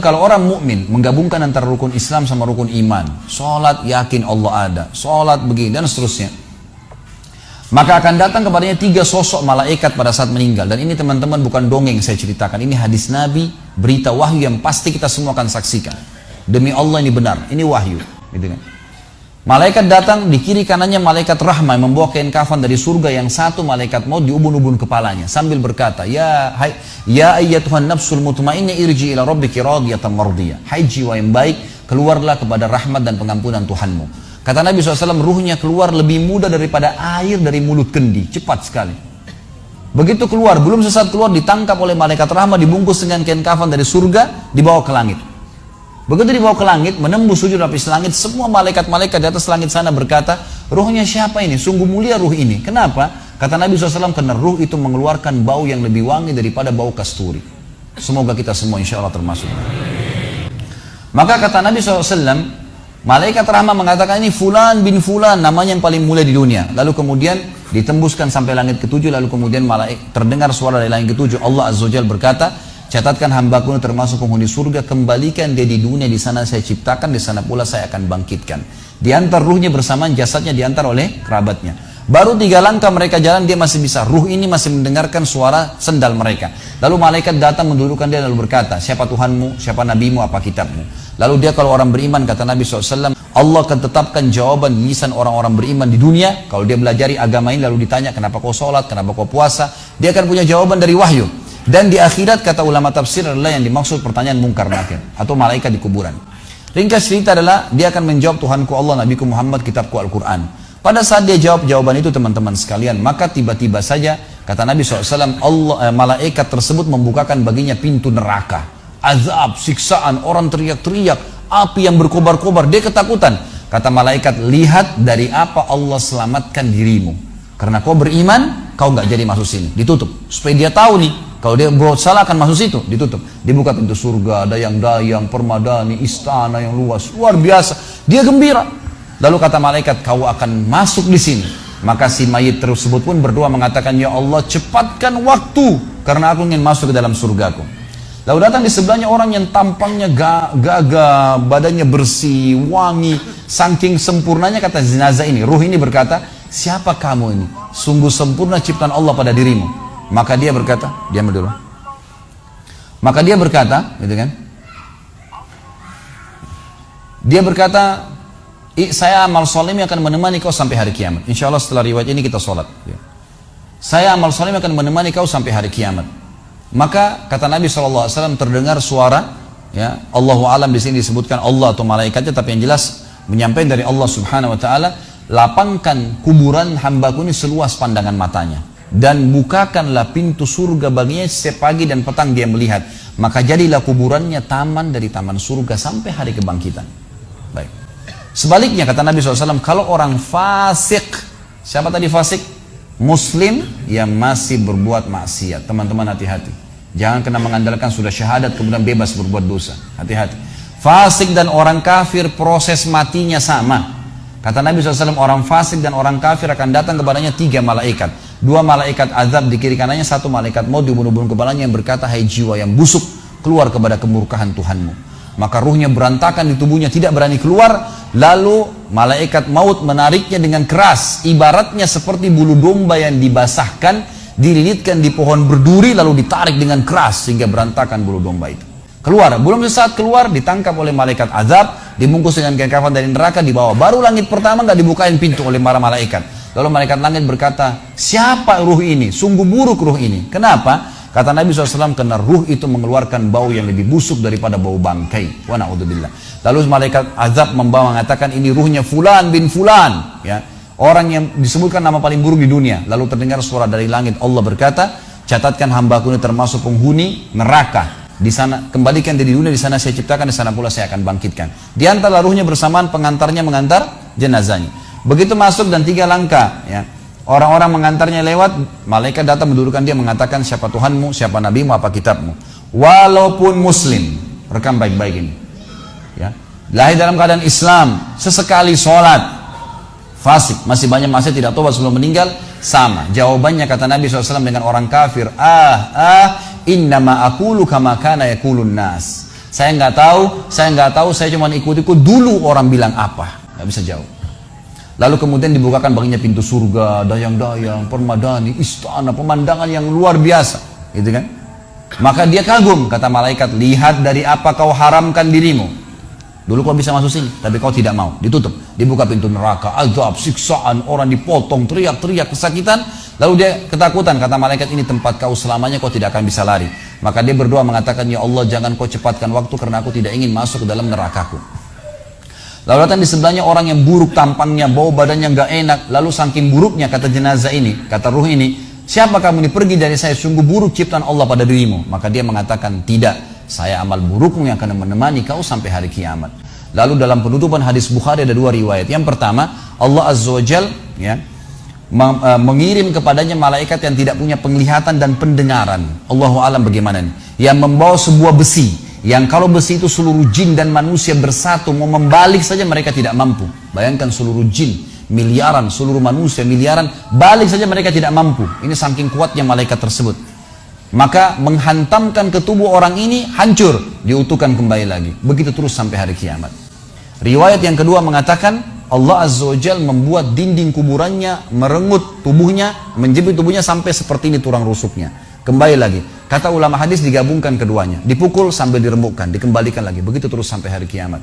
kalau orang mukmin menggabungkan antara rukun Islam sama rukun iman, sholat yakin Allah ada, sholat begini dan seterusnya, maka akan datang kepadanya 3 sosok malaikat pada saat meninggal. Dan ini teman-teman bukan dongeng saya ceritakan, ini hadis Nabi, berita wahyu yang pasti kita semua akan saksikan. Demi Allah ini benar, ini wahyu, gitu kan. Malaikat datang, di kiri kanannya malaikat rahmah yang membawa kain kafan dari surga, yang satu malaikat maut di ubun-ubun kepalanya sambil berkata, ya ayyatuhan nafsul mutmainnah irji ila rabbiki radiyatan mardiyah. Hai jiwa yang baik, keluarlah kepada rahmat dan pengampunan Tuhanmu. Kata Nabi SAW, ruhnya keluar lebih mudah daripada air dari mulut kendi, cepat sekali. Begitu keluar, belum sesaat keluar ditangkap oleh malaikat rahmah, dibungkus dengan kain kafan dari surga, dibawa ke langit. Begitu dibawa ke langit, menembus sujud lapis langit, semua malaikat-malaikat di atas langit sana berkata, ruhnya siapa ini? Sungguh mulia ruh ini. Kenapa? Kata Nabi SAW, karena ruh itu mengeluarkan bau yang lebih wangi daripada bau kasturi. Semoga kita semua insya Allah termasuk. Maka kata Nabi SAW, malaikat rahmah mengatakan ini fulan bin fulan, namanya yang paling mulia di dunia. Lalu kemudian ditembuskan sampai langit ke-7, lalu kemudian terdengar suara dari langit ke-7. Allah Azza wa Jalla berkata, catatkan hambaku termasuk penghuni surga, kembalikan dia di dunia, di sana saya ciptakan, di sana pula saya akan bangkitkan. Diantar ruhnya bersamaan jasadnya, diantar oleh kerabatnya. Baru 3 langkah mereka jalan, dia masih bisa, ruh ini masih mendengarkan suara sendal mereka. Lalu malaikat datang mendudukkan dia lalu berkata, siapa Tuhanmu, siapa nabimu, apa kitabmu. Lalu dia kalau orang beriman, kata Nabi SAW, Allah akan tetapkan jawaban di lisan orang-orang beriman di dunia. Kalau dia belajari agama ini lalu ditanya kenapa kau sholat, kenapa kau puasa, dia akan punya jawaban dari wahyu. Dan di akhirat kata ulama tafsir adalah yang dimaksud pertanyaan mungkar nakir atau malaikat di kuburan. Ringkas cerita adalah dia akan menjawab, Tuhanku Allah, Nabiku Muhammad, kitabku Al-Quran. Pada saat dia jawab jawaban itu teman-teman sekalian, maka tiba-tiba saja kata Nabi SAW, malaikat tersebut membukakan baginya pintu neraka, azab, siksaan, orang teriak-teriak, api yang berkobar-kobar, dia ketakutan. Kata malaikat, lihat dari apa Allah selamatkan dirimu. Karena kau beriman, kau nggak jadi masuk sini, ditutup. Supaya dia tahu nih, kalau dia berbuat salah akan masuk situ, ditutup. Dibuka pintu surga, dayang-dayang, permadani, istana yang luas, luar biasa. Dia gembira. Lalu kata malaikat, kau akan masuk di sini. Maka si mayit tersebut pun berdoa mengatakan, ya Allah cepatkan waktu, karena aku ingin masuk ke dalam surgaku. Lalu datang di sebelahnya orang yang tampangnya gagah, badannya bersih, wangi, saking sempurnanya kata jenazah ini, ruh ini berkata, siapa kamu ini? Sungguh sempurna ciptaan Allah pada dirimu. Maka dia berkata, diam dulu. Maka dia berkata, gitu kan? Dia berkata, saya amal soleh akan menemani kau sampai hari kiamat. Insya Allah setelah riwayat ini kita sholat. Saya amal soleh akan menemani kau sampai hari kiamat. Maka kata Nabi SAW terdengar suara, ya Allahu alam di sini disebutkan Allah atau malaikatnya, tapi yang jelas menyampaikan dari Allah Subhanahu Wa Taala, lapangkan kuburan hambaku ini seluas pandangan matanya, dan bukakanlah pintu surga baginya setiap pagi dan petang dia melihat. Maka jadilah kuburannya taman dari taman surga sampai hari kebangkitan. Baik. Sebaliknya kata Nabi SAW, kalau orang fasik, siapa tadi fasik? Muslim yang masih berbuat maksiat. Teman-teman hati-hati. Jangan kena mengandalkan sudah syahadat kemudian bebas berbuat dosa. Hati-hati. Fasik dan orang kafir proses matinya sama. Kata Nabi SAW, orang fasik dan orang kafir akan datang kepadanya 3 malaikat. 2 malaikat azab di kiri kanannya, 1 malaikat maut di ubun-ubun kepalanya yang berkata, hai jiwa yang busuk, keluar kepada kemurkaan Tuhanmu. Maka ruhnya berantakan di tubuhnya, tidak berani keluar. Lalu malaikat maut menariknya dengan keras, ibaratnya seperti bulu domba yang dibasahkan, dililitkan di pohon berduri, lalu ditarik dengan keras sehingga berantakan bulu domba itu. Keluar, belum sesaat keluar ditangkap oleh malaikat azab, dibungkus dengan kain kafan dari neraka, dibawa. Baru langit pertama nggak dibukain pintu oleh para malaikat. Lalu malaikat langit berkata, siapa ruh ini? Sungguh buruk ruh ini. Kenapa? Kata Nabi SAW, karena ruh itu mengeluarkan bau yang lebih busuk daripada bau bangkai. Wa na'udzubillah. Lalu malaikat azab membawa mengatakan, ini ruhnya fulan bin fulan, ya, orang yang disebutkan nama paling buruk di dunia. Lalu terdengar suara dari langit, Allah berkata, catatkan hambaku ini termasuk penghuni neraka. Di sana kembalikan dia di dunia, di sana saya ciptakan, di sana pula saya akan bangkitkan. Diantarlah ruhnya bersamaan pengantarnya mengantar jenazahnya. Begitu masuk dan 3 langkah, ya. Orang-orang mengantarnya lewat, malaikat datang mendudukkan dia mengatakan, siapa Tuhanmu, siapa nabimu, apa kitabmu. Walaupun muslim, rekam baik-baik ini, ya, lahir dalam keadaan Islam, sesekali sholat, fasik, masih banyak maksiat, tidak tobat sebelum meninggal, sama. Jawabannya kata Nabi SAW dengan orang kafir, innama aqulu kama kana yaqulun nas. Saya nggak tahu, saya cuma ikut-ikut dulu orang bilang apa. Nggak bisa jawab. Lalu kemudian dibukakan baginya pintu surga, dayang-dayang, permadani, istana, pemandangan yang luar biasa. Gitu kan? Maka dia kagum, kata malaikat, lihat dari apa kau haramkan dirimu. Dulu kau bisa masuk sini, tapi kau tidak mau. Ditutup, dibuka pintu neraka, azab, siksaan, orang dipotong, teriak-teriak, kesakitan. Lalu dia ketakutan, kata malaikat, ini tempat kau selamanya, kau tidak akan bisa lari. Maka dia berdoa mengatakan, ya Allah jangan kau cepatkan waktu karena aku tidak ingin masuk ke dalam nerakaku. Lalu datang di sebelahnya orang yang buruk tampangnya, bau badannya nggak enak. Lalu saking buruknya, kata jenazah ini, kata ruh ini, siapa kamu ini? Pergi dari saya, sungguh buruk ciptaan Allah pada dirimu. Maka dia mengatakan, tidak. Saya amal burukmu yang akan menemani kau sampai hari kiamat. Lalu dalam penutupan hadis Bukhari ada dua riwayat. Yang pertama, Allah Azza wa Jal ya, mengirim kepadanya malaikat yang tidak punya penglihatan dan pendengaran. Allahu alam bagaimana nih? Yang membawa sebuah besi. Yang kalau besi itu seluruh jin dan manusia bersatu mau membalik saja mereka tidak mampu. Bayangkan seluruh jin miliaran, seluruh manusia miliaran, balik saja mereka tidak mampu. Ini saking kuatnya malaikat tersebut. Maka menghantamkan ke tubuh orang ini hancur, diutuhkan kembali lagi. Begitu terus sampai hari kiamat. Riwayat yang kedua mengatakan Allah Azza wa Jal membuat dinding kuburannya merengut tubuhnya, menjepit tubuhnya sampai seperti ini tulang rusuknya. Kembali lagi. Kata ulama hadis digabungkan keduanya, dipukul sambil dirembukkan, dikembalikan lagi. Begitu terus sampai hari kiamat.